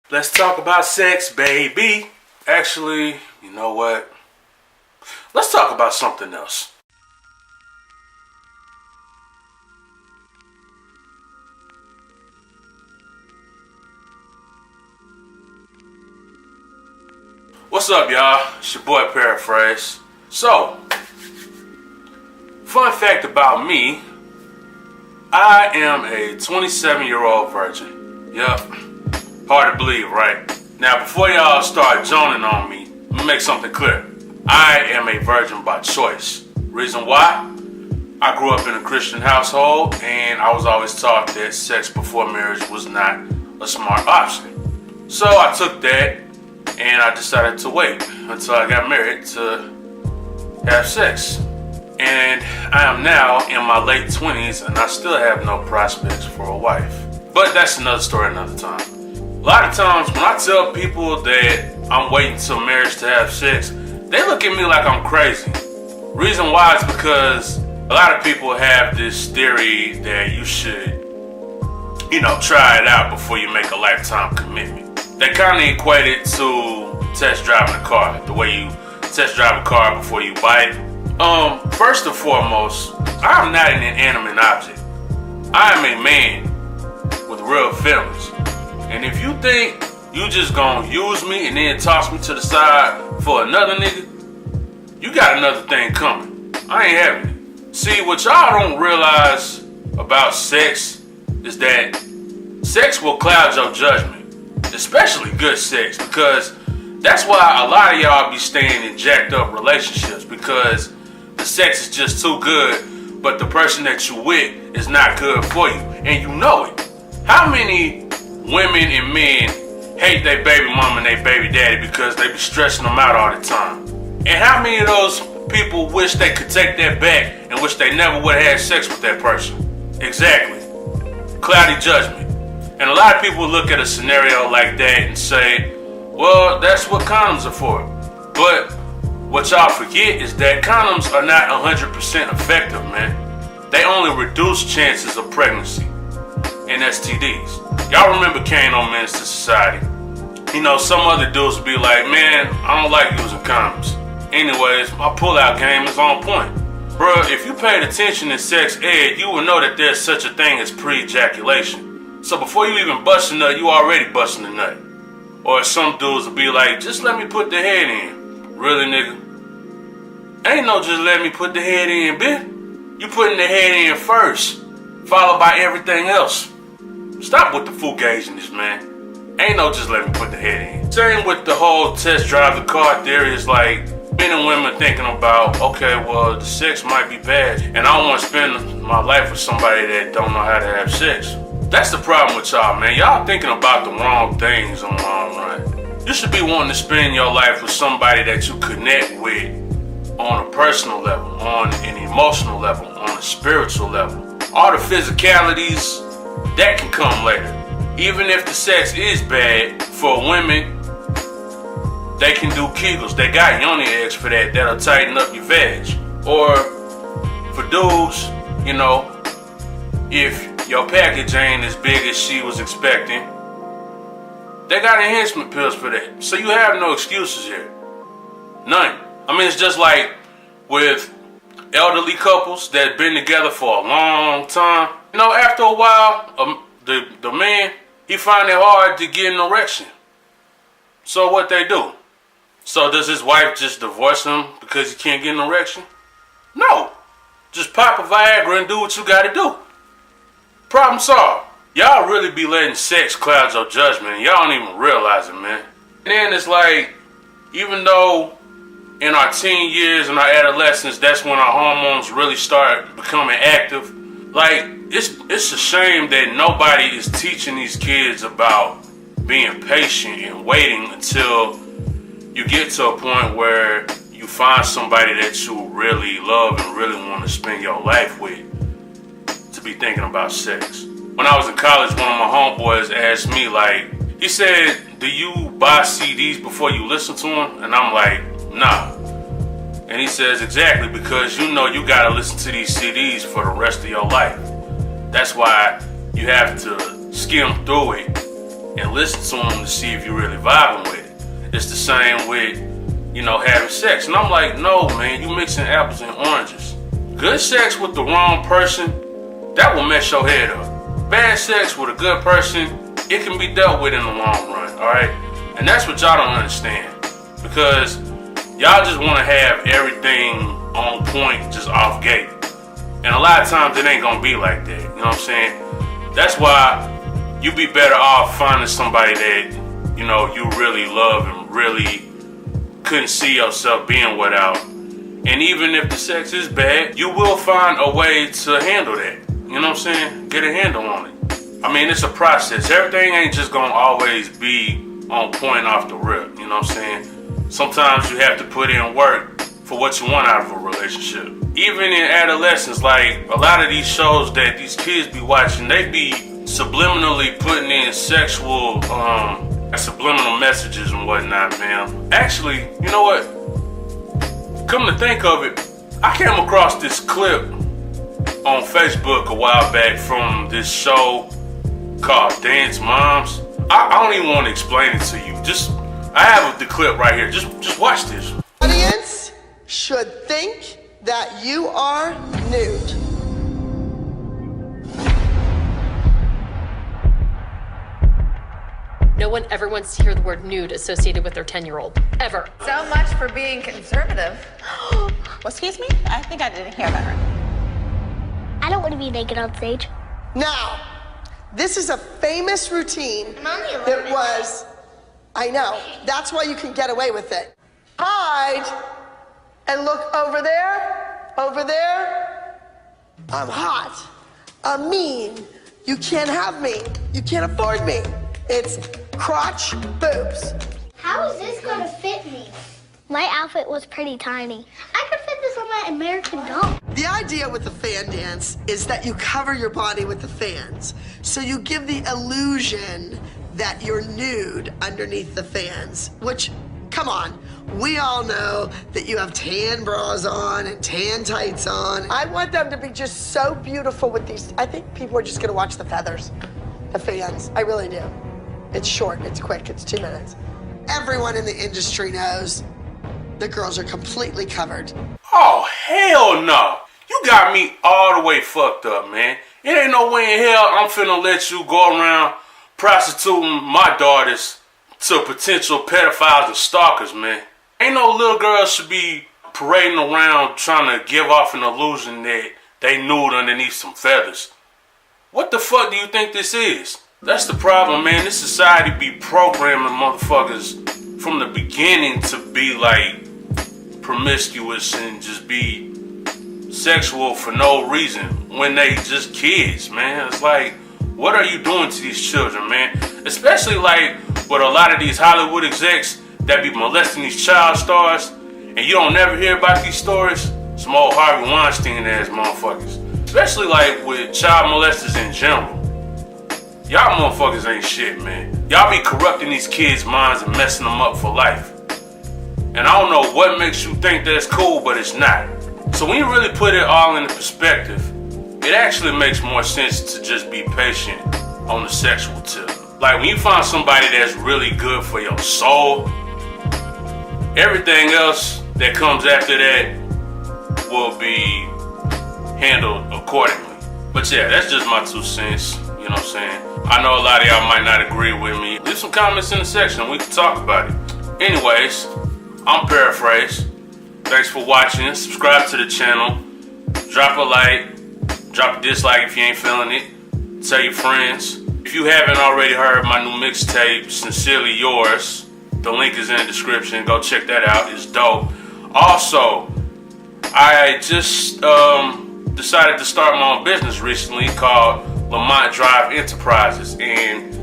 Let's talk about sex, baby. Actually, you know what? Let's talk about something else. What's up, y'all? It's your boy Paraphrase. So, fun fact about me, I am a 27-year-old virgin. Yup. Hard to believe, right? Now, before y'all start joning on me, let me make something clear. I am a virgin by choice. Reason why? I grew up in a Christian household, and I was always taught that sex before marriage was not a smart option. So I took that, and I decided to wait until I got married to have sex. And I am now in my late 20s, and I still have no prospects for a wife. But that's another story another time. A lot of times when I tell people that I'm waiting till marriage to have sex, they look at me like I'm crazy. Reason why is because a lot of people have this theory that you should, try it out before you make a lifetime commitment. They kind of equate it to test driving a car, the way you test drive a car before you buy it. First and foremost, I am not an inanimate object. I am a man with real feelings. And if you think you just gonna use me and then toss me to the side for another nigga, you got another thing coming. I ain't having it. See, what y'all don't realize about sex is that sex will cloud your judgment, especially good sex, because that's why a lot of y'all be staying in jacked up relationships, because the sex is just too good, but the person that you with is not good for you, and you know it. How many women and men hate their baby mama and their baby daddy because they be stressing them out all the time? And how many of those people wish they could take that back and wish they never would have had sex with that person? Exactly. Cloudy judgment. And a lot of people look at a scenario like that and say, well, that's what condoms are for. But what y'all forget is that condoms are not 100% effective, man. They only reduce chances of pregnancy and STDs. Y'all remember Kane on Menace to Society? Some other dudes would be like, man, I don't like using condoms. Anyways, my pull-out game is on point. Bruh, if you paid attention in sex ed, you will know that there's such a thing as pre-ejaculation. So before you even bust a nut, you already busting a nut. Or some dudes will be like, just let me put the head in. Really, nigga? Ain't no just let me put the head in, bitch. You putting the head in first, followed by everything else. Stop with the fugazing, man. Ain't no just let me put the head in. Same with the whole test drive the car theory. Is like men and women thinking about, okay, well, the sex might be bad, and I don't want to spend my life with somebody that don't know how to have sex. That's the problem with y'all, man. Y'all thinking about the wrong things in the long run. You should be wanting to spend your life with somebody that you connect with on a personal level, on an emotional level, on a spiritual level. All the physicalities, that can come later. Even if the sex is bad, for women, they can do Kegels. They got yoni eggs for that. That'll tighten up your vag. Or for dudes, if your package ain't as big as she was expecting, they got enhancement pills for that. So you have no excuses here. None. It's just like with elderly couples that been together for a long time. After a while, the man, he find it hard to get an erection. So what they do? So does his wife just divorce him because he can't get an erection? No. Just pop a Viagra and do what you gotta do. Problem solved. Y'all really be letting sex cloud your judgment, and y'all don't even realize it, man. And then it's like, even though in our teen years and our adolescence, that's when our hormones really start becoming active. Like, it's a shame that nobody is teaching these kids about being patient and waiting until you get to a point where you find somebody that you really love and really want to spend your life with to be thinking about sex. When I was in college, one of my homeboys asked me, he said, do you buy CDs before you listen to them? And I'm like, nah. And he says, exactly, because you gotta listen to these CDs for the rest of your life. That's why you have to skim through it and listen to them to see if you're really vibing with it. It's the same with, having sex. And I'm like, no, man, you mixing apples and oranges. Good sex with the wrong person, that will mess your head up. Bad sex with a good person, it can be dealt with in the long run, all right? And that's what y'all don't understand, because y'all just want to have everything on point, just off gate. And a lot of times it ain't gonna be like that, you know what I'm saying? That's why you be better off finding somebody that, you really love and really couldn't see yourself being without. And even if the sex is bad, you will find a way to handle that. You know what I'm saying? Get a handle on it. I mean, it's a process. Everything ain't just gonna always be on point off the rip. You know what I'm saying? Sometimes you have to put in work for what you want out of a relationship. Even in adolescence, like a lot of these shows that these kids be watching, they be subliminally putting in sexual, subliminal messages and whatnot, man. Actually, you know what? Come to think of it, I came across this clip on Facebook a while back from this show called Dance Moms. I don't even want to explain it to you. I have the clip right here. Just watch this. Audience should think that you are nude. No one ever wants to hear the word nude associated with their 10-year-old. Ever. So much for being conservative. Well, excuse me? I think I didn't hear that right. I don't want to be naked on stage. Now, this is a famous routine that was, I know, that's why you can get away with it. Hide and look over there, over there. I'm hot. I'm mean. You can't have me. You can't afford me. It's crotch, boobs. How is this going to fit me? My outfit was pretty tiny. I could fit this on my American Doll. The idea with the fan dance is that you cover your body with the fans. So you give the illusion that you're nude underneath the fans, which, come on, we all know that you have tan bras on and tan tights on. I want them to be just so beautiful with these. I think people are just gonna watch the feathers, the fans. I really do. It's short, it's quick, it's 2 minutes. Everyone in the industry knows the girls are completely covered. Oh, hell no. You got me all the way fucked up, man. It ain't no way in hell I'm finna let you go around prostituting my daughters to potential pedophiles and stalkers, man. Ain't no little girl should be parading around trying to give off an illusion that they nude underneath some feathers. What the fuck do you think this is? That's the problem, man. This society be programming motherfuckers from the beginning to be like promiscuous and just be sexual for no reason when they just kids, man. It's like, what are you doing to these children, man? Especially like with a lot of these Hollywood execs that be molesting these child stars, and you don't never hear about these stories. Some old Harvey Weinstein ass motherfuckers. Especially like with child molesters in general. Y'all motherfuckers ain't shit, man. Y'all be corrupting these kids' minds and messing them up for life. And I don't know what makes you think that's cool, but it's not. So when you really put it all into perspective, it actually makes more sense to just be patient on the sexual tip. Like when you find somebody that's really good for your soul, everything else that comes after that will be handled accordingly. But yeah, that's just my 2 cents. You know what I'm saying? I know a lot of y'all might not agree with me. Leave some comments in the section and we can talk about it. Anyways, I'm Paraphrase. Thanks for watching. Subscribe to the channel. Drop a like. Drop a dislike if you ain't feeling it. Tell your friends. If you haven't already heard my new mixtape, Sincerely Yours, the link is in the description. Go check that out. It's dope. Also, I just decided to start my own business recently called Lamont Drive Enterprises, and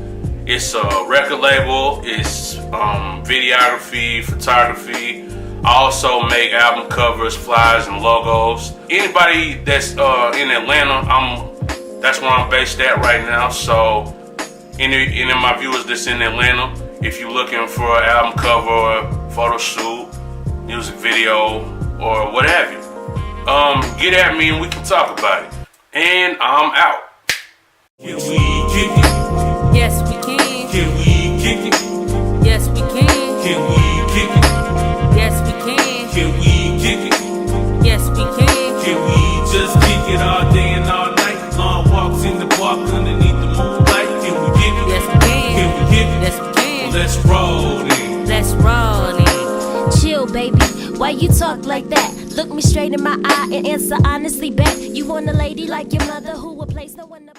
it's a record label, it's videography, photography. I also make album covers, flyers, and logos. Anybody that's in Atlanta, that's where I'm based at right now. So any of my viewers that's in Atlanta, if you're looking for an album cover or photo shoot, music video, or what have you, get at me and we can talk about it. And I'm out. Can we kick it? Yes, we can. Can we Why you talk like that? Look me straight in my eye and answer honestly back. You want a lady like your mother who will place no one up.